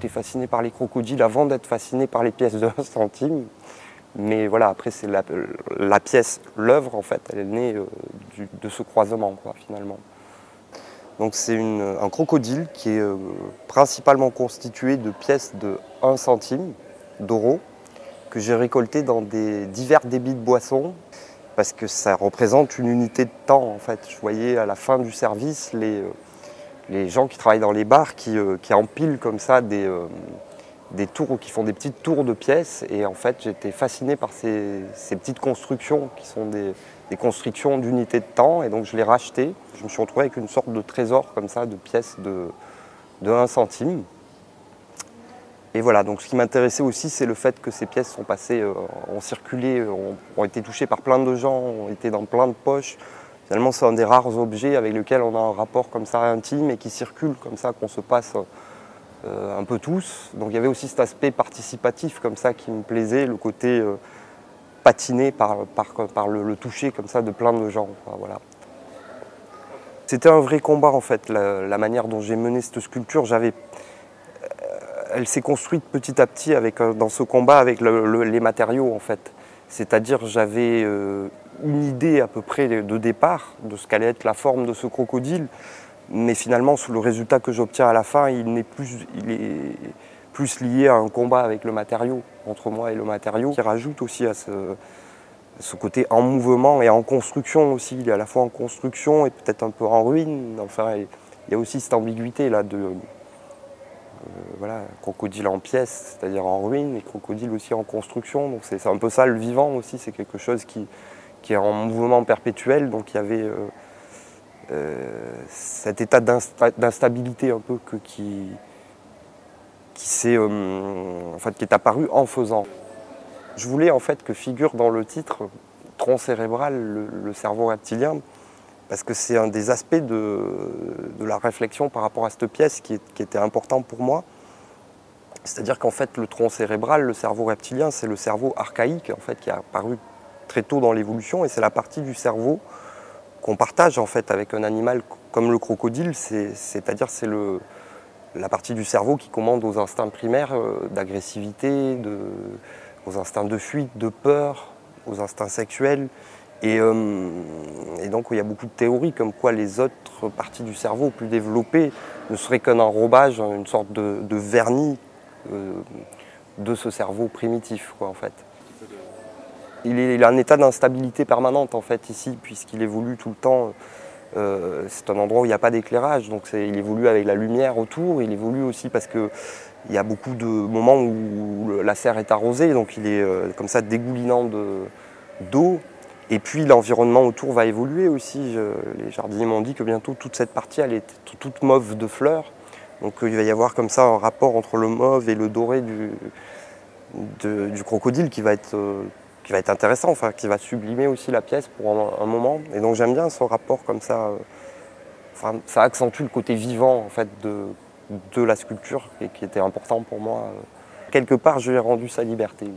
j'étais fasciné par les crocodiles avant d'être fasciné par les pièces de 1 centime. Mais voilà, après c'est la pièce, l'œuvre en fait, elle est née de ce croisement quoi, finalement. Donc c'est un crocodile qui est principalement constitué de pièces de 1 centime d'euros que j'ai récoltées dans divers débits de boissons parce que ça représente une unité de temps en fait. Je voyais à la fin du service les gens qui travaillent dans les bars qui empilent comme ça des tours, qui font des petites tours de pièces et en fait j'étais fasciné par ces petites constructions qui sont des constructions d'unités de temps et donc je l'ai racheté. Je me suis retrouvé avec une sorte de trésor comme ça de pièces de 1 centime. Et voilà, donc ce qui m'intéressait aussi c'est le fait que ces pièces sont passées, ont circulé, ont été touchées par plein de gens, ont été dans plein de poches. Finalement c'est un des rares objets avec lesquels on a un rapport comme ça intime et qui circule comme ça, qu'on se passe un peu tous. Donc il y avait aussi cet aspect participatif comme ça qui me plaisait, le côté patiné par le toucher comme ça de plein de gens. Enfin, voilà. C'était un vrai combat en fait, la manière dont j'ai mené cette sculpture. Elle s'est construite petit à petit dans ce combat avec les matériaux en fait. C'est-à-dire j'avais une idée à peu près de départ de ce qu'allait être la forme de ce crocodile. Mais finalement, le résultat que j'obtiens à la fin, il est plus lié à un combat avec le matériau, entre moi et le matériau, qui rajoute aussi à ce côté en mouvement et en construction aussi. Il est à la fois en construction et peut-être un peu en ruine. Enfin, il y a aussi cette ambiguïté là voilà, crocodile en pièces, c'est-à-dire en ruine, et crocodile aussi en construction. Donc c'est un peu ça le vivant aussi, c'est quelque chose qui est en mouvement perpétuel. Donc il y avait cet état d'instabilité un peu qui est apparu en faisant. Je voulais en fait que figure dans le titre tronc cérébral, le cerveau reptilien, parce que c'est un des aspects de la réflexion par rapport à cette pièce qui était important pour moi. C'est-à-dire qu'en fait le tronc cérébral, le cerveau reptilien, c'est le cerveau archaïque en fait, qui est apparu très tôt dans l'évolution et c'est la partie du cerveau qu'on partage en fait avec un animal comme le crocodile, c'est-à-dire c'est la partie du cerveau qui commande aux instincts primaires d'agressivité, aux instincts de fuite, de peur, aux instincts sexuels. Et donc il y a beaucoup de théories comme quoi les autres parties du cerveau plus développées ne seraient qu'un enrobage, une sorte de vernis de ce cerveau primitif quoi, en fait. Il a un état d'instabilité permanente en fait ici, puisqu'il évolue tout le temps. C'est un endroit où il n'y a pas d'éclairage, donc il évolue avec la lumière autour. Il évolue aussi parce qu'il y a beaucoup de moments où la serre est arrosée, donc il est comme ça dégoulinant d'eau. Et puis l'environnement autour va évoluer aussi. Les jardiniers m'ont dit que bientôt toute cette partie elle est toute mauve de fleurs. Donc il va y avoir comme ça un rapport entre le mauve et le doré du crocodile qui va être intéressant, enfin, qui va sublimer aussi la pièce pour un moment. Et donc j'aime bien ce rapport comme ça. Enfin, ça accentue le côté vivant en fait, de la sculpture qui était important pour moi. Quelque part, je lui ai rendu sa liberté.